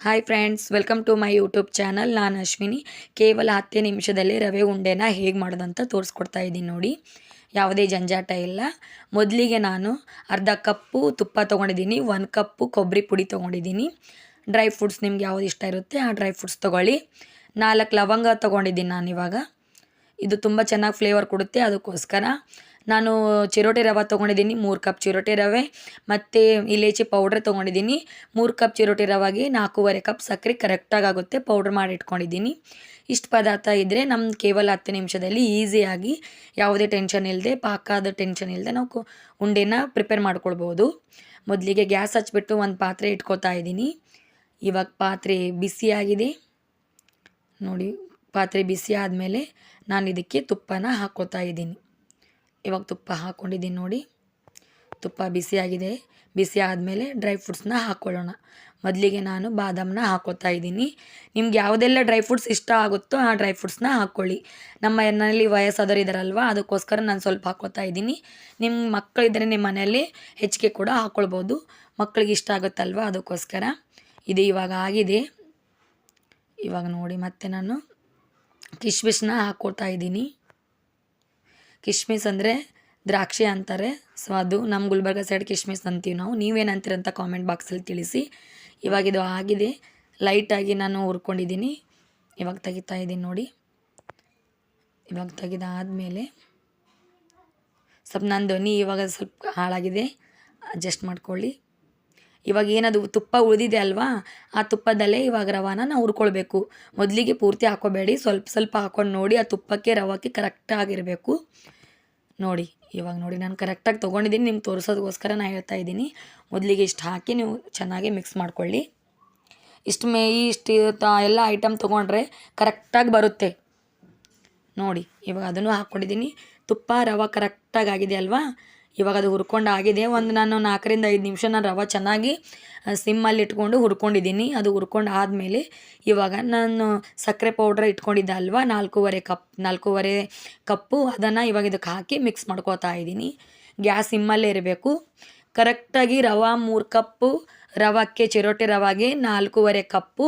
Hi friends, welcome to my YouTube channel. ನಾನು ಅಶ್ವಿನಿ. ಕೇವಲ 10 ನಿಮಿಷದಲ್ಲಿ ರವೆ ಉಂಡೆನ ಹೇಗೆ ಮಾಡೋದಂತ ತೋರಿಸ್ಕೊಡ್ತಾ ಇದ್ದೀನಿ ನೋಡಿ. ಯಾವುದೇ ಜಂಜಾಟ ಇಲ್ಲ. ಮೊದಲಿಗೆ ನಾನು ಅರ್ಧ ಕಪ್ಪು ತುಪ್ಪ ತೊಗೊಂಡಿದ್ದೀನಿ, 1 ಕಪ್ಪು ಕೊಬ್ಬರಿ ಪುಡಿ ತೊಗೊಂಡಿದ್ದೀನಿ. ಡ್ರೈ ಫ್ರೂಟ್ಸ್ ನಿಮ್ಗೆ ಯಾವ್ದು ಇಷ್ಟ ಇರುತ್ತೆ ಆ ಡ್ರೈ ಫ್ರೂಟ್ಸ್ ತೊಗೊಳ್ಳಿ. 4 ಲವಂಗ ತೊಗೊಂಡಿದ್ದೀನಿ ನಾನಿವಾಗ. ಇದು ತುಂಬ ಚೆನ್ನಾಗಿ ಫ್ಲೇವರ್ ಕೊಡುತ್ತೆ, ಅದಕ್ಕೋಸ್ಕರ ನಾನು ಚಿರೋಟಿ ರವೆ ತೊಗೊಂಡಿದ್ದೀನಿ. 3 ಕಪ್ ಚಿರೋಟಿ ರವೆ ಮತ್ತು ಇಲೈಚಿ ಪೌಡ್ರ್ ತೊಗೊಂಡಿದ್ದೀನಿ. 3 ಕಪ್ ಚಿರೋಟಿ ರವೆಗೆ 4.5 ಕಪ್ ಸಕ್ಕರೆ ಕರೆಕ್ಟಾಗಿ ಆಗುತ್ತೆ. ಪೌಡ್ರ್ ಮಾಡಿ ಇಟ್ಕೊಂಡಿದ್ದೀನಿ. ಇಷ್ಟು ಪದಾರ್ಥ ಇದ್ದರೆ ನಮ್ದು ಕೇವಲ 10 ನಿಮಿಷದಲ್ಲಿ ಈಸಿಯಾಗಿ ಯಾವುದೇ ಟೆನ್ಷನ್ ಇಲ್ಲದೆ, ಪಾಕದ ಟೆನ್ಷನ್ ಇಲ್ಲದೆ ನಾವು ಉಂಡೆನ ಪ್ರಿಪೇರ್ ಮಾಡ್ಕೊಳ್ಬೋದು. ಮೊದಲಿಗೆ ಗ್ಯಾಸ್ ಹಚ್ಬಿಟ್ಟು ಒಂದು ಪಾತ್ರೆ ಇಟ್ಕೊತಾ ಇದ್ದೀನಿ. ಇವಾಗ ಪಾತ್ರೆ ಬಿಸಿಯಾಗಿದೆ ನೋಡಿ. ಪಾತ್ರೆ ಬಿಸಿ ಆದಮೇಲೆ ನಾನು ಇದಕ್ಕೆ ತುಪ್ಪನ ಹಾಕ್ಕೋತಾ ಇದ್ದೀನಿ. ಇವಾಗ ತುಪ್ಪ ಹಾಕ್ಕೊಂಡಿದ್ದೀನಿ ನೋಡಿ. ತುಪ್ಪ ಬಿಸಿಯಾಗಿದೆ. ಬಿಸಿ ಆದಮೇಲೆ ಡ್ರೈ ಫ್ರೂಟ್ಸ್ನ ಹಾಕ್ಕೊಳ್ಳೋಣ. ಮೊದಲಿಗೆ ನಾನು ಬಾದಾಮನ್ನ ಹಾಕ್ಕೋತಾ ಇದ್ದೀನಿ. ನಿಮ್ಗೆ ಯಾವುದೆಲ್ಲ ಡ್ರೈ ಫ್ರೂಟ್ಸ್ ಇಷ್ಟ ಆಗುತ್ತೋ ಆ ಡ್ರೈ ಫ್ರೂಟ್ಸ್ನ ಹಾಕ್ಕೊಳ್ಳಿ. ನಮ್ಮ ಮನೆಯಲ್ಲಿ ವಯಸ್ಸಾದವರು ಇದ್ದಾರಲ್ವ, ಅದಕ್ಕೋಸ್ಕರ ನಾನು ಸ್ವಲ್ಪ ಹಾಕ್ಕೋತಾ ಇದ್ದೀನಿ. ನಿಮ್ಮ ಮಕ್ಕಳಿದ್ದರೆ ನಿಮ್ಮ ಮನೆಯಲ್ಲಿ ಹೆಚ್ಚಿಗೆ ಕೂಡ ಹಾಕ್ಕೊಳ್ಬೋದು. ಮಕ್ಕಳಿಗೆ ಇಷ್ಟ ಆಗುತ್ತಲ್ವ, ಅದಕ್ಕೋಸ್ಕರ. ಇದು ಇವಾಗ ಆಗಿದೆ. ಇವಾಗ ನೋಡಿ ಮತ್ತೆ ನಾನು ಕಿಶ್ಮಿಶ್ನ ಹಾಕ್ಕೊಳ್ತಾ ಇದ್ದೀನಿ. ಕಿಶ್ಮಿಸ್ ಅಂದರೆ ದ್ರಾಕ್ಷಿ ಅಂತಾರೆ. ಸೊ ಅದು ನಮ್ಮ ಗುಲ್ಬರ್ಗ ಸೈಡ್ ಕಿಶ್ಮಿಸ್ ಅಂತೀವಿ ನಾವು. ನೀವೇನು ಅಂತೀರಂತ ಕಾಮೆಂಟ್ ಬಾಕ್ಸಲ್ಲಿ ತಿಳಿಸಿ. ಇವಾಗ ಇದು ಆಗಿದೆ. ಲೈಟಾಗಿ ನಾನು ಹುರ್ಕೊಂಡಿದ್ದೀನಿ. ಇವಾಗ ತೆಗಿತಾ ಇದ್ದೀನಿ ನೋಡಿ. ಇವಾಗ ತೆಗೆದಾದಮೇಲೆ ಸ್ವಲ್ಪ ನನ್ನ ಧ್ವನಿ ಇವಾಗ ಸ್ವಲ್ಪ ಹಾಳಾಗಿದೆ, ಅಡ್ಜಸ್ಟ್ ಮಾಡ್ಕೊಳ್ಳಿ. ಇವಾಗ ಏನದು ತುಪ್ಪ ಉಳಿದಿದೆ ಅಲ್ವಾ, ಆ ತುಪ್ಪದಲ್ಲೇ ಇವಾಗ ರವಾನ ನಾವು ಹುರ್ಕೊಳ್ಬೇಕು. ಮೊದಲಿಗೆ ಪೂರ್ತಿ ಹಾಕೋಬೇಡಿ, ಸ್ವಲ್ಪ ಸ್ವಲ್ಪ ಹಾಕ್ಕೊಂಡು ನೋಡಿ. ಆ ತುಪ್ಪಕ್ಕೆ ರವಕ್ಕೆ ಕರೆಕ್ಟಾಗಿರಬೇಕು ನೋಡಿ. ಇವಾಗ ನೋಡಿ ನಾನು ಕರೆಕ್ಟಾಗಿ ತೊಗೊಂಡಿದ್ದೀನಿ. ನಿಮ್ಗೆ ತೋರಿಸೋದಕ್ಕೋಸ್ಕರ ನಾನು ಹೇಳ್ತಾ ಇದ್ದೀನಿ. ಮೊದಲಿಗೆ ಇಷ್ಟು ಹಾಕಿ ನೀವು ಚೆನ್ನಾಗಿ ಮಿಕ್ಸ್ ಮಾಡ್ಕೊಳ್ಳಿ. ಇಷ್ಟು ಎಲ್ಲ ಐಟಮ್ ತೊಗೊಂಡ್ರೆ ಕರೆಕ್ಟಾಗಿ ಬರುತ್ತೆ ನೋಡಿ. ಇವಾಗ ಅದನ್ನು ಹಾಕ್ಕೊಂಡಿದ್ದೀನಿ. ತುಪ್ಪ ರವೆ ಕರೆಕ್ಟಾಗಿ ಆಗಿದೆ ಅಲ್ವಾ. ಇವಾಗ ಅದು ಹುರ್ಕೊಂಡು ಆಗಿದೆ. ನಾನು 4ರಿಂದ 5 ನಿಮಿಷ ನಾನು ರವೆ ಚೆನ್ನಾಗಿ ಸಿಮ್ಮಲ್ಲಿ ಇಟ್ಕೊಂಡು ಹುರ್ಕೊಂಡಿದ್ದೀನಿ. ಅದು ಹುರ್ಕೊಂಡು ಆದಮೇಲೆ ಇವಾಗ ನಾನು ಸಕ್ಕರೆ ಪೌಡ್ರ್ ಇಟ್ಕೊಂಡಿದ್ದೆ ಅಲ್ವಾ, 4.5 ಕಪ್ಪು ಅದನ್ನು ಇವಾಗ ಇದಕ್ಕೆ ಹಾಕಿ ಮಿಕ್ಸ್ ಮಾಡ್ಕೋತಾ ಇದ್ದೀನಿ. ಗ್ಯಾಸ್ ಸಿಮ್ಮಲ್ಲೇ ಇರಬೇಕು. ಕರೆಕ್ಟಾಗಿ ರವೆ 3 ಕಪ್ಪು ರವಕ್ಕೆ, ಚಿರೋಟಿ ರವೆಗೆ 4.5 ಕಪ್ಪು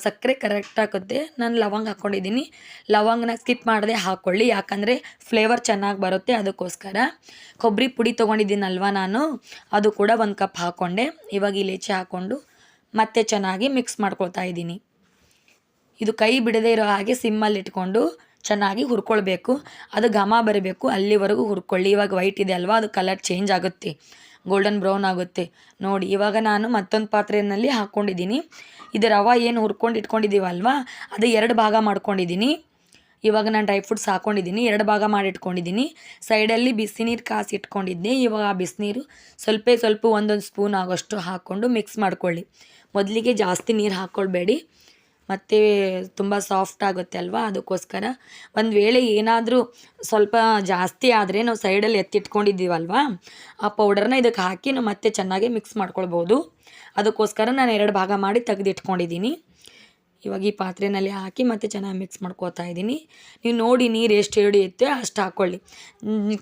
ಸಕ್ಕರೆ ಕರೆಕ್ಟ್ ಆಗುತ್ತೆ. ನಾನು ಲವಂಗ ಹಾಕ್ಕೊಂಡಿದ್ದೀನಿ. ಲವಂಗನ ಸ್ಕಿಪ್ ಮಾಡದೆ ಹಾಕ್ಕೊಳ್ಳಿ, ಯಾಕಂದರೆ ಫ್ಲೇವರ್ ಚೆನ್ನಾಗಿ ಬರುತ್ತೆ, ಅದಕ್ಕೋಸ್ಕರ. ಕೊಬ್ಬರಿ ಪುಡಿ ತೊಗೊಂಡಿದ್ದೀನಲ್ವ ನಾನು, ಅದು ಕೂಡ 1 ಕಪ್ ಹಾಕ್ಕೊಂಡೆ. ಇವಾಗ ಇಲೈಚಿ ಹಾಕ್ಕೊಂಡು ಮತ್ತೆ ಚೆನ್ನಾಗಿ ಮಿಕ್ಸ್ ಮಾಡ್ಕೊಳ್ತಾ ಇದ್ದೀನಿ. ಇದು ಕೈ ಬಿಡದೇ ಇರೋ ಹಾಗೆ ಸಿಮ್ಮಲ್ಲಿ ಇಟ್ಕೊಂಡು ಚೆನ್ನಾಗಿ ಹುರ್ಕೊಳ್ಬೇಕು. ಅದು ಘಮ ಬರಬೇಕು, ಅಲ್ಲಿವರೆಗೂ ಹುರ್ಕೊಳ್ಳಿ. ಇವಾಗ ವೈಟ್ ಇದೆ ಅಲ್ವಾ, ಅದು ಕಲರ್ ಚೇಂಜ್ ಆಗುತ್ತೆ, ಗೋಲ್ಡನ್ ಬ್ರೌನ್ ಆಗುತ್ತೆ ನೋಡಿ. ಇವಾಗ ನಾನು ಮತ್ತೊಂದು ಪಾತ್ರೆಯಲ್ಲಿ ಹಾಕ್ಕೊಂಡಿದ್ದೀನಿ. ಇದು ರವೆ ಏನು ಹುರ್ಕೊಂಡು ಇಟ್ಕೊಂಡಿದ್ದೀವಲ್ವ, ಅದು 2 ಭಾಗ ಮಾಡ್ಕೊಂಡಿದ್ದೀನಿ. ಇವಾಗ ನಾನು ಡ್ರೈ ಫ್ರೂಟ್ಸ್ ಹಾಕ್ಕೊಂಡಿದ್ದೀನಿ, 2 ಭಾಗ ಮಾಡಿ ಇಟ್ಕೊಂಡಿದ್ದೀನಿ. ಸೈಡಲ್ಲಿ ಬಿಸಿ ನೀರು ಕಾಸಿ ಇಟ್ಕೊಂಡಿದ್ದೆ. ಇವಾಗ ಆ ಬಿಸಿನೀರು ಸ್ವಲ್ಪ ಒಂದೊಂದು ಸ್ಪೂನ್ ಆಗೋಷ್ಟು ಹಾಕ್ಕೊಂಡು ಮಿಕ್ಸ್ ಮಾಡ್ಕೊಳ್ಳಿ. ಮೊದಲಿಗೆ ಜಾಸ್ತಿ ನೀರು ಹಾಕ್ಕೊಳ್ಬೇಡಿ, ಮತ್ತು ತುಂಬ ಸಾಫ್ಟ್ ಆಗುತ್ತೆ ಅಲ್ವಾ, ಅದಕ್ಕೋಸ್ಕರ. ಒಂದು ವೇಳೆ ಏನಾದರೂ ಸ್ವಲ್ಪ ಜಾಸ್ತಿ ಆದರೆ ನಾವು ಸೈಡಲ್ಲಿ ಎತ್ತಿಟ್ಕೊಂಡಿದ್ದೀವಲ್ವ, ಆ ಪೌಡರ್ನ ಇದಕ್ಕೆ ಹಾಕಿ ನಾವು ಮತ್ತೆ ಚೆನ್ನಾಗಿ ಮಿಕ್ಸ್ ಮಾಡ್ಕೊಳ್ಬೋದು. ಅದಕ್ಕೋಸ್ಕರ ನಾನು 2 ಭಾಗ ಮಾಡಿ ತೆಗೆದಿಟ್ಕೊಂಡಿದ್ದೀನಿ. ಇವಾಗ ಈ ಪಾತ್ರೆಯಲ್ಲಿ ಹಾಕಿ ಮತ್ತೆ ಚೆನ್ನಾಗಿ ಮಿಕ್ಸ್ ಮಾಡ್ಕೋತಾ ಇದ್ದೀನಿ. ನೀವು ನೋಡಿ ನೀರು ಎಷ್ಟು ಹಿಡಿಯುತ್ತೆ ಅಷ್ಟು ಹಾಕ್ಕೊಳ್ಳಿ.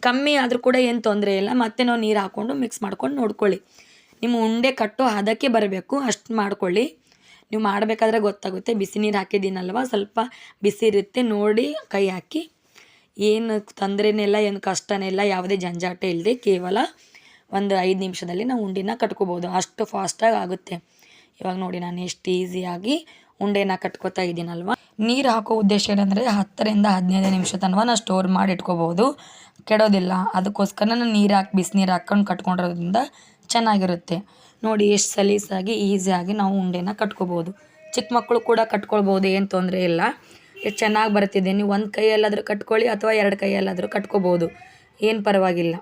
ಕಮ್ಮಿ ಆದರೂ ಕೂಡ ಏನು ತೊಂದರೆ ಇಲ್ಲ. ಮತ್ತೆ ನಾವು ನೀರು ಹಾಕ್ಕೊಂಡು ಮಿಕ್ಸ್ ಮಾಡ್ಕೊಂಡು ನೋಡ್ಕೊಳ್ಳಿ. ನಿಮ್ಮ ಉಂಡೆ ಕಟ್ಟೋ ಹದಕ್ಕೆ ಬರಬೇಕು, ಅಷ್ಟು ಮಾಡ್ಕೊಳ್ಳಿ. ನೀವು ಮಾಡಬೇಕಾದ್ರೆ ಗೊತ್ತಾಗುತ್ತೆ. ಬಿಸಿ ನೀರು ಹಾಕಿದ್ದೀನಲ್ವ, ಸ್ವಲ್ಪ ಬಿಸಿ ಇರುತ್ತೆ ನೋಡಿ. ಕೈ ಹಾಕಿ, ಏನು ತೊಂದರೆನೆಲ್ಲ, ಏನು ಕಷ್ಟನೆಲ್ಲ, ಯಾವುದೇ ಜಂಜಾಟ ಇಲ್ಲದೆ ಕೇವಲ ಒಂದು 5 ನಿಮಿಷದಲ್ಲಿ ನಾವು ಉಂಡೆನ ಕಟ್ಕೋಬೋದು. ಅಷ್ಟು ಫಾಸ್ಟಾಗಿ ಆಗುತ್ತೆ. ಇವಾಗ ನೋಡಿ ನಾನು ಎಷ್ಟು ಈಸಿಯಾಗಿ ಉಂಡೆನ ಕಟ್ಕೋತಾ ಇದ್ದೀನಲ್ವ. ನೀರು ಹಾಕೋ ಉದ್ದೇಶ ಏನಂದರೆ 10ರಿಂದ 15 ನಿಮಿಷ ತನಕ ನಾವು ಸ್ಟೋರ್ ಮಾಡಿ ಇಟ್ಕೋಬೋದು, ಕೆಡೋದಿಲ್ಲ. ಅದಕ್ಕೋಸ್ಕರ ನಾನು ನೀರು ಹಾಕಿ ಬಿಸಿನೀರು ಹಾಕ್ಕೊಂಡು ಕಟ್ಕೊಂಡಿರೋದ್ರಿಂದ ಚೆನ್ನಾಗಿರುತ್ತೆ ನೋಡಿ. ಎಷ್ಟು ಸಲೀಸಾಗಿ ಈಸಿಯಾಗಿ ನಾವು ಉಂಡೆನ ಕಟ್ಕೋಬೋದು. ಚಿಕ್ಕ ಮಕ್ಕಳು ಕೂಡ ಕಟ್ಕೊಳ್ಬೋದು, ಏನು ತೊಂದರೆ ಇಲ್ಲ. ಎಷ್ಟು ಚೆನ್ನಾಗಿ ಬರ್ತಿದೆ. ನೀವು ಒಂದು ಕೈಯಲ್ಲಾದರೂ ಕಟ್ಕೊಳ್ಳಿ ಅಥವಾ 2 ಕೈಯಲ್ಲಾದರೂ ಕಟ್ಕೋಬೋದು, ಏನು ಪರವಾಗಿಲ್ಲ.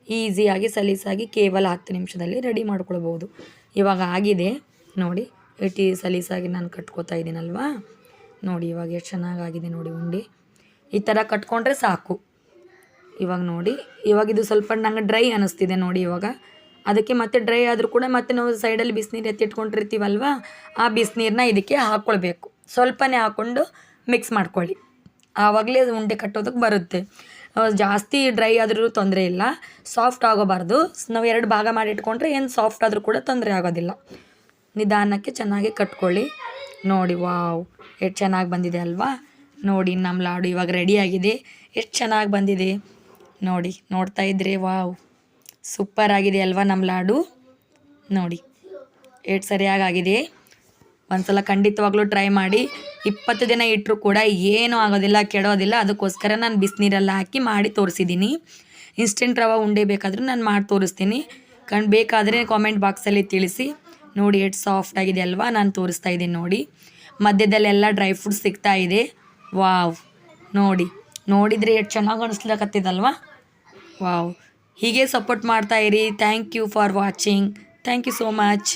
ಈಸಿಯಾಗಿ ಸಲೀಸಾಗಿ ಕೇವಲ 10 ನಿಮಿಷದಲ್ಲಿ ರೆಡಿ ಮಾಡ್ಕೊಳ್ಬೋದು. ಇವಾಗ ಆಗಿದೆ ನೋಡಿ. ಸಲೀಸಾಗಿ ನಾನು ಕಟ್ಕೋತಾ ಇದ್ದೀನಲ್ವಾ ನೋಡಿ. ಇವಾಗ ಎಷ್ಟು ಚೆನ್ನಾಗಾಗಿದೆ ನೋಡಿ ಉಂಡೆ. ಈ ಥರ ಕಟ್ಕೊಂಡ್ರೆ ಸಾಕು. ಇವಾಗ ನೋಡಿ, ಇವಾಗ ಇದು ಸ್ವಲ್ಪ ನಂಗೆ ಡ್ರೈ ಅನ್ನಿಸ್ತಿದೆ ನೋಡಿ. ಇವಾಗ ಅದಕ್ಕೆ ಮತ್ತೆ ಡ್ರೈ ಆದರೂ ಕೂಡ ಮತ್ತೆ ನಾವು ಸೈಡಲ್ಲಿ ಬಿಸಿನೀರು ಎತ್ತಿಟ್ಕೊಂಡಿರ್ತೀವಲ್ವ, ಆ ಬಿಸಿನೀರನ್ನ ಇದಕ್ಕೆ ಹಾಕ್ಕೊಳ್ಬೇಕು. ಸ್ವಲ್ಪನೇ ಹಾಕ್ಕೊಂಡು ಮಿಕ್ಸ್ ಮಾಡ್ಕೊಳ್ಳಿ, ಆವಾಗಲೇ ಅದು ಉಂಡೆ ಕಟ್ಟೋದಕ್ಕೆ ಬರುತ್ತೆ. ಜಾಸ್ತಿ ಡ್ರೈ ಆದರೂ ತೊಂದರೆ ಇಲ್ಲ, ಸಾಫ್ಟ್ ಆಗೋಬಾರ್ದು. ನಾವು 2 ಭಾಗ ಮಾಡಿ ಇಟ್ಕೊಂಡ್ರೆ ಏನು ಸಾಫ್ಟ್ ಆದರೂ ಕೂಡ ತೊಂದರೆ ಆಗೋದಿಲ್ಲ ನಿಧಾನಕ್ಕೆ ಚೆನ್ನಾಗಿ ಕಟ್ಕೊಳ್ಳಿ. ನೋಡಿ ವಾವ್, ಎಷ್ಟು ಚೆನ್ನಾಗಿ ಬಂದಿದೆ ಅಲ್ವಾ? ನೋಡಿ ನಮ್ಮ ಲಾಡು ಇವಾಗ ರೆಡಿಯಾಗಿದೆ. ಎಷ್ಟು ಚೆನ್ನಾಗಿ ಬಂದಿದೆ ನೋಡಿ, ನೋಡ್ತಾ ಇದ್ದರೆ ವಾವ್, ಸೂಪರ್ ಆಗಿದೆ ಅಲ್ವಾ ನಮ್ಮ ಲಾಡು? ನೋಡಿ ಎಷ್ಟು ಸರಿಯಾಗಿದೆ. ಒಂದ್ಸಲ ಖಂಡಿತವಾಗ್ಲೂ ಟ್ರೈ ಮಾಡಿ. 20 ದಿನ ಇಟ್ಟರೂ ಕೂಡ ಏನೂ ಆಗೋದಿಲ್ಲ, ಕೆಡೋದಿಲ್ಲ. ಅದಕ್ಕೋಸ್ಕರ ನಾನು ಬಿಸಿನೀರಲ್ಲಿ ಹಾಕಿ ಮಾಡಿ ತೋರಿಸಿದ್ದೀನಿ. ಇನ್ಸ್ಟೆಂಟ್ ರವೆ ಉಂಡೆ ಬೇಕಾದರೂ ನಾನು ಮಾಡಿ ತೋರಿಸ್ತೀನಿ. ಬೇಕಾದರೆ ಕಾಮೆಂಟ್ ಬಾಕ್ಸಲ್ಲಿ ತಿಳಿಸಿ. ನೋಡಿ ಎಷ್ಟು ಸಾಫ್ಟ್ ಆಗಿದೆ ಅಲ್ವಾ? ನಾನು ತೋರಿಸ್ತಾ ಇದ್ದೀನಿ ನೋಡಿ. ಮಧ್ಯದಲ್ಲೆಲ್ಲ ಡ್ರೈ ಫ್ರೂಟ್ಸ್ ಸಿಗ್ತಾ ಇದೆ. ವಾವ್, ನೋಡಿದರೆ ಎಷ್ಟು ಚೆನ್ನಾಗಿ ಅನಿಸ್ಲಕತ್ತಿದಲ್ವಾ? ವಾವ್, ಹೀಗೆ ಸಪೋರ್ಟ್ ಮಾಡ್ತಾಯಿರಿ. Thank you for watching. Thank you so much.